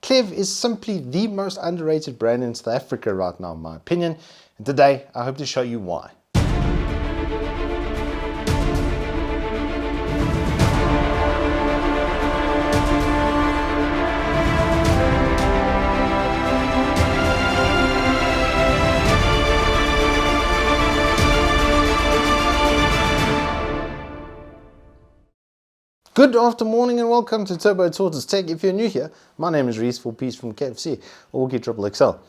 Klevv is simply the most underrated brand in South Africa right now, in my opinion, and today I hope to show you why. Good morning and welcome to Tortoise Tech. If you're new here, my name is Reese, full piece from KFC or WookIE XXXL.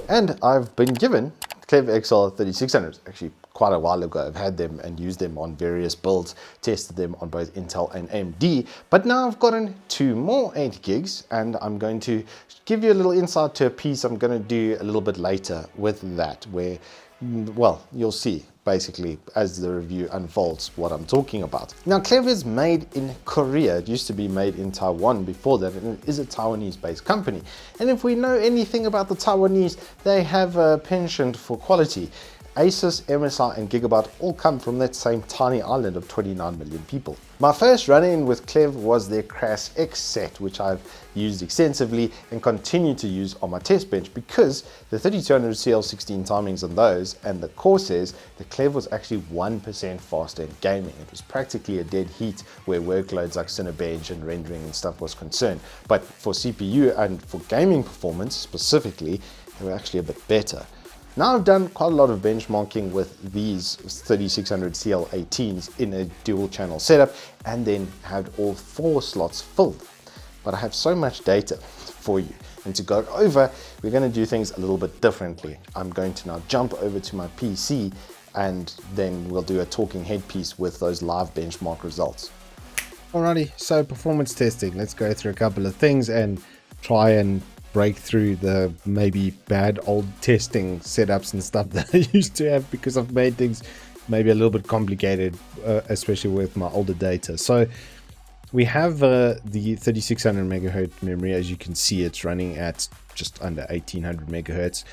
And I've been given Klevv XR 3600s, actually quite a while ago. I've had them and used them on various builds, tested them on both Intel and AMD, but now I've gotten two more 8 gigs and I'm going to give you a little insight to a piece I'm going to do a little bit later with that, where, well, you'll see basically as the review unfolds what I'm talking about. Now, Klevv is made in Korea. It used to be made in Taiwan before that, and it is a Taiwanese based company. And if we know anything about the Taiwanese, they have a penchant for quality. Asus, MSI and Gigabyte all come from that same tiny island of 29 million people. My first run-in with Klevv was their Cras XR set, which I've used extensively and continue to use on my test bench because the 3200 CL16 timings on those and the core says the Klevv was actually 1% faster in gaming. It was practically a dead heat where workloads like Cinebench and rendering and stuff was concerned. But for CPU and for gaming performance specifically, they were actually a bit better. Now I've done quite a lot of benchmarking with these 3600 CL18s in a dual channel setup and then had all 4 slots filled. But I have so much data for you, and to go over, we're going to do things a little bit differently. I'm going to now jump over to my PC and then we'll do a talking head piece with those live benchmark results. Alrighty, so performance testing. Let's go through a couple of things and try and break through the maybe bad old testing setups and stuff that I used to have, because I've made things maybe a little bit complicated, especially with my older data. So we have the 3600 megahertz memory. As you can see, it's running at just under 1800 megahertz,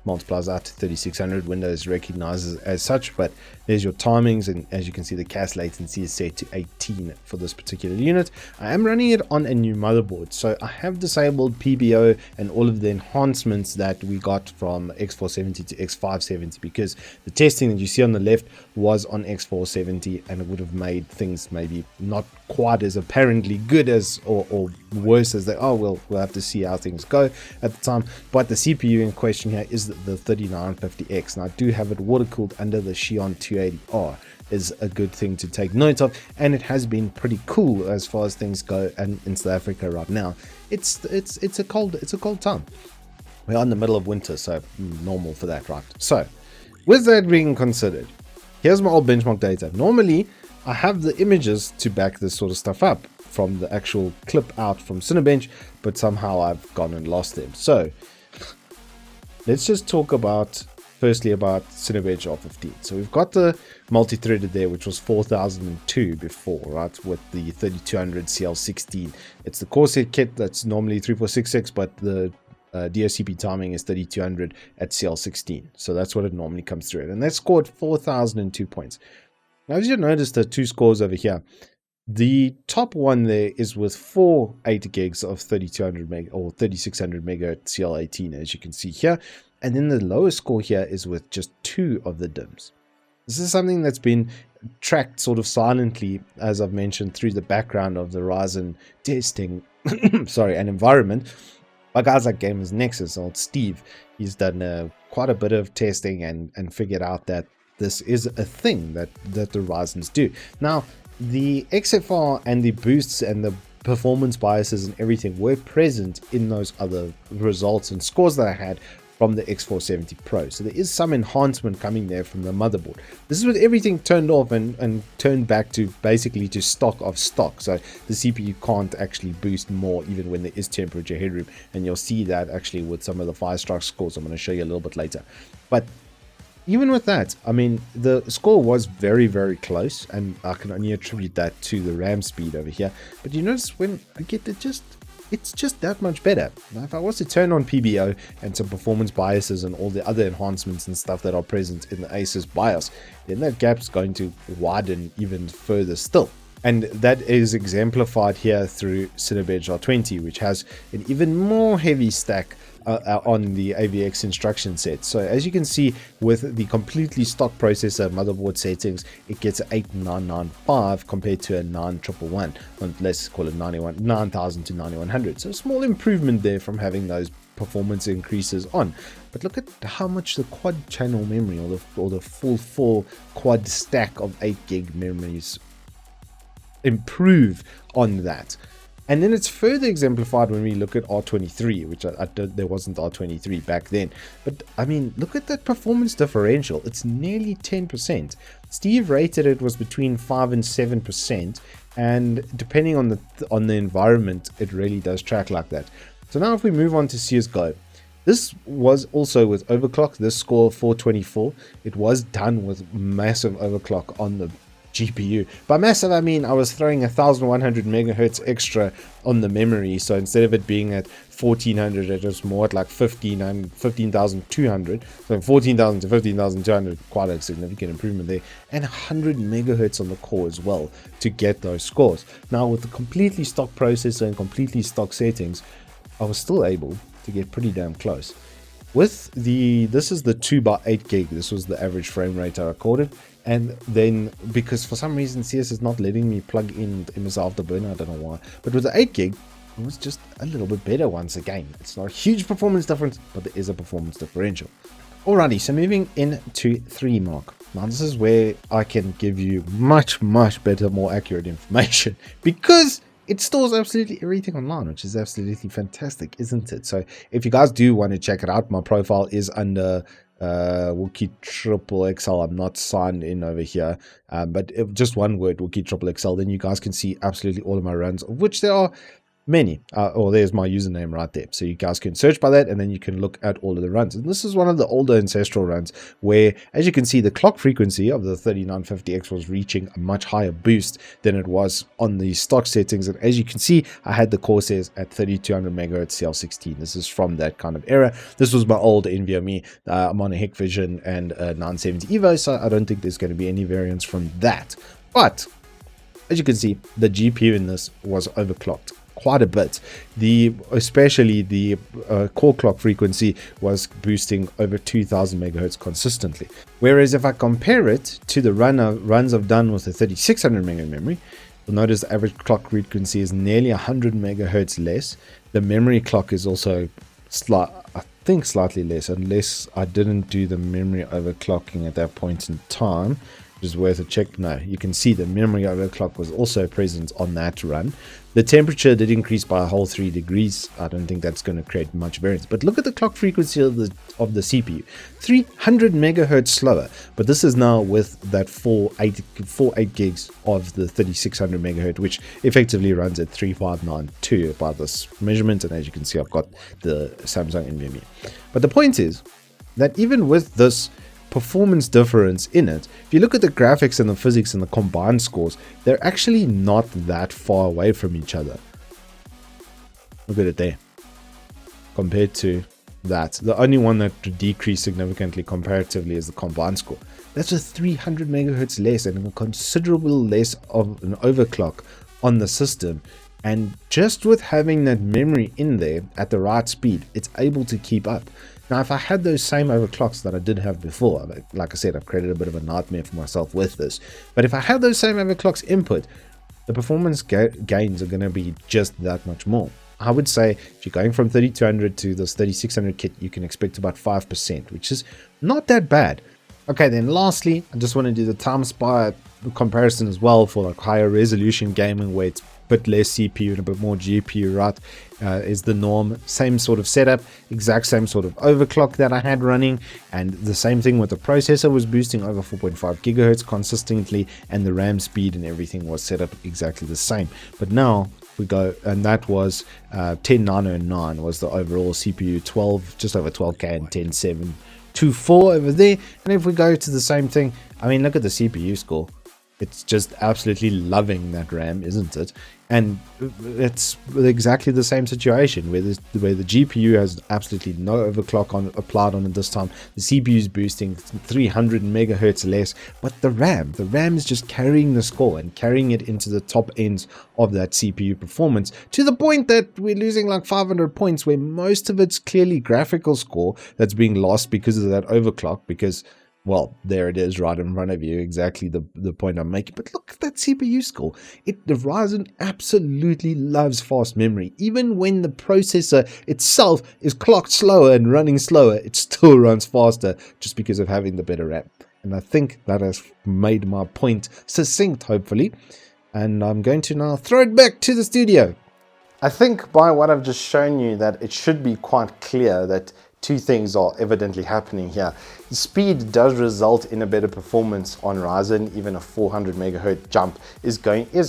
multiplies out to 3600. Windows recognizes as such, but there's your timings, and as you can see, the cache latency is set to 18 for this particular unit. I am running it on a new motherboard, so I have disabled PBO and all of the enhancements that we got from X470 to X570, because the testing that you see on the left was on X470 and it would have made things maybe not quite as apparently good as or worse as they are. We'll have to see how things go at the time. But the CPU in question here is the 3950X, and I do have it water cooled under the Xeon 280R. Is a good thing to take note of, and it has been pretty cool as far as things go. And in South Africa right now, it's a cold time. We're in the middle of winter, so normal for that, right? So with that being considered, here's my old benchmark data. Normally I have the images to back this sort of stuff up from the actual clip out from Cinebench, but somehow I've gone and lost them. So let's just talk firstly about Cinebench R15. So we've got the multi-threaded there, which was 4002 before, right, with the 3200 CL16. It's the Corsair kit that's normally 3466, but the DOCP timing is 3200 at CL16. So that's what it normally comes through at, and that scored 4002 points. Now, as you notice, the two scores over here, the top one there is with 4 8 gigs of 3200 meg or 3600 megahertz CL18, as you can see here. And then the lowest score here is with just 2 of the DIMMs. This is something that's been tracked sort of silently, as I've mentioned, through the background of the Ryzen testing and environment by guys like Gamers Nexus. Old Steve, he's done quite a bit of testing and figured out that this is a thing that the Ryzens do. Now, the XFR and the boosts and the performance biases and everything were present in those other results and scores that I had from the X470 Pro. So there is some enhancement coming there from the motherboard. This is with everything turned off and turned back to basically to stock of stock. So the CPU can't actually boost more even when there is temperature headroom. And you'll see that actually with some of the Firestrike scores I'm going to show you a little bit later. But even with that, I mean, the score was very, very close, and I can only attribute that to the RAM speed over here. But you notice when I get it, it's just that much better. Now, if I was to turn on PBO and some performance biases and all the other enhancements and stuff that are present in the Asus BIOS, then that gap's going to widen even further still. And that is exemplified here through Cinebench R20, which has an even more heavy stack on the AVX instruction set. So as you can see, with the completely stock processor motherboard settings, it gets an 8995 compared to a 9111, let's call it 9000 to 9100. So a small improvement there from having those performance increases on. But look at how much the quad channel memory, or the full 4 quad stack of 8 gig memories improve on that. And then it's further exemplified when we look at R23, which there wasn't R23 back then. But I mean, look at that performance differential. It's nearly 10%. Steve rated it was between 5 and 7%, and depending on the environment, it really does track like that. So now if we move on to CSGO, this was also with overclock. This score 424, it was done with massive overclock on the GPU. By massive, I mean I was throwing 1100 megahertz extra on the memory, so instead of it being at 1400, it was more at like 15,200. So 14,000 to 15,200, quite a significant improvement there, and 100 megahertz on the core as well to get those scores. Now with the completely stock processor and completely stock settings, I was still able to get pretty damn close. With this is the 2x8 gig, this was the average frame rate I recorded. And then, because for some reason CS is not letting me plug in MS Afterburner, I don't know why. But with the 8 gig, it was just a little bit better once again. It's not a huge performance difference, but there is a performance differential. Alrighty, so moving into 3 mark. Now this is where I can give you much better, more accurate information, because it stores absolutely everything online, which is absolutely fantastic, isn't it? So if you guys do want to check it out, my profile is under WookIE XXXL. I'm not signed in over here, but if just one word, WookIE XXXL, then you guys can see absolutely all of my runs, of which there are many. There's my username right there, so you guys can search by that, and then you can look at all of the runs. And this is one of the older ancestral runs where, as you can see, the clock frequency of the 3950X was reaching a much higher boost than it was on the stock settings. And as you can see, I had the Corsairs at 3200 megahertz CL16. This is from that kind of era. This was my old NVMe. I'm on a Hikvision and a 970 Evo, so I don't think there's going to be any variance from that. But as you can see, the GPU in this was overclocked quite a bit. Especially the core clock frequency was boosting over 2000 megahertz consistently. Whereas if I compare it to the runs I've done with the 3600 mega memory, you'll notice the average clock frequency is nearly 100 megahertz less. The memory clock is also I think slightly less, unless I didn't do the memory overclocking at that point in time, which is worth a check. No, you can see the memory overclock was also present on that run. The temperature did increase by a whole 3 degrees. I don't think that's going to create much variance. But look at the clock frequency of the CPU, 300 megahertz slower. But this is now with that 8 gigs of the 3600 megahertz, which effectively runs at 3592 by this measurement. And as you can see, I've got the Samsung NVMe. But the point is that even with this performance difference in it, if you look at the graphics and the physics and the combined scores, they're actually not that far away from each other. Look at it there compared to that. The only one that decreased significantly comparatively is the combined score. That's a 300 megahertz less and a considerable less of an overclock on the system. And just with having that memory in there at the right speed, it's able to keep up. Now, if I had those same overclocks that I did have before, like I said, I've created a bit of a nightmare for myself with this. But if I had those same overclocks input, the performance gains are going to be just that much more. I would say if you're going from 3200 to this 3600 kit, you can expect about 5%, which is not that bad. Okay, then lastly, I just want to do the time spy comparison as well for like higher resolution gaming where it's a bit less CPU and a bit more GPU, right? Is the norm. Same sort of setup, exact same sort of overclock that I had running, and the same thing with the processor was boosting over 4.5 gigahertz consistently, and the RAM speed and everything was set up exactly the same. But now we go, and that was 10909 was the overall CPU, 12, just over 12k, and 10724 over there. And if we go to the same thing, I mean, look at the CPU score. It's just absolutely loving that RAM, isn't it? And it's exactly the same situation where the GPU has absolutely no overclock applied on it this time. The CPU is boosting 300 megahertz less, but the RAM is just carrying the score and carrying it into the top ends of that CPU performance, to the point that we're losing like 500 points, where most of it's clearly graphical score that's being lost because of that overclock. Because, well, there it is right in front of you, exactly the point I'm making. But look at that CPU score. The Ryzen absolutely loves fast memory. Even when the processor itself is clocked slower and running slower, it still runs faster just because of having the better RAM. And I think that has made my point succinct, hopefully. And I'm going to now throw it back to the studio. I think by what I've just shown you that it should be quite clear that two things are evidently happening here. Speed does result in a better performance on Ryzen. Even a 400 megahertz jump is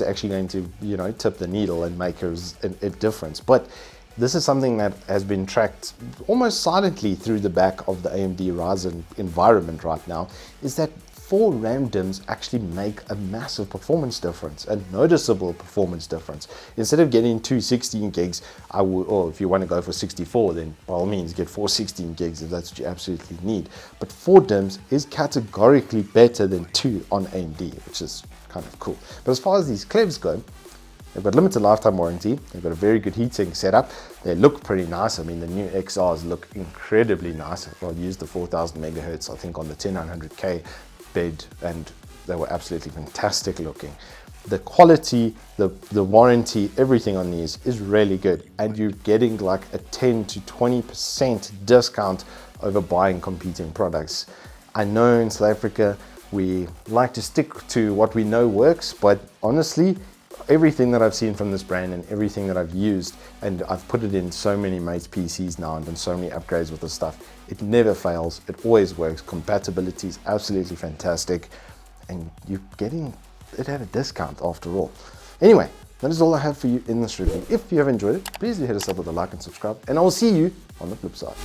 actually going to, you know, tip the needle and make a difference. But this is something that has been tracked almost silently through the back of the AMD Ryzen environment right now, is that 4 RAM DIMMs actually make a massive performance difference, a noticeable performance difference. Instead of getting 2 16 gigs, or if you want to go for 64, then by all means get 4 16 gigs if that's what you absolutely need. But 4 DIMMs is categorically better than 2 on AMD, which is kind of cool. But as far as these Klevs go, they've got limited lifetime warranty. They've got a very good heatsink setup. They look pretty nice. I mean, the new XRs look incredibly nice. I'll use the 4000 megahertz, I think, on the 10900K bed, and they were absolutely fantastic looking. The quality, the warranty, everything on these is really good, and you're getting like a 10 to 20% discount over buying competing products. I know in South Africa we like to stick to what we know works, but honestly, everything that I've seen from this brand and everything that I've used, and I've put it in so many mates' PCs now and done so many upgrades with this stuff, it never fails, it always works. Compatibility is absolutely fantastic, and you're getting it at a discount after all. Anyway, that is all I have for you in this review. If you have enjoyed it, please hit us up with a like and subscribe, and I will see you on the flip side.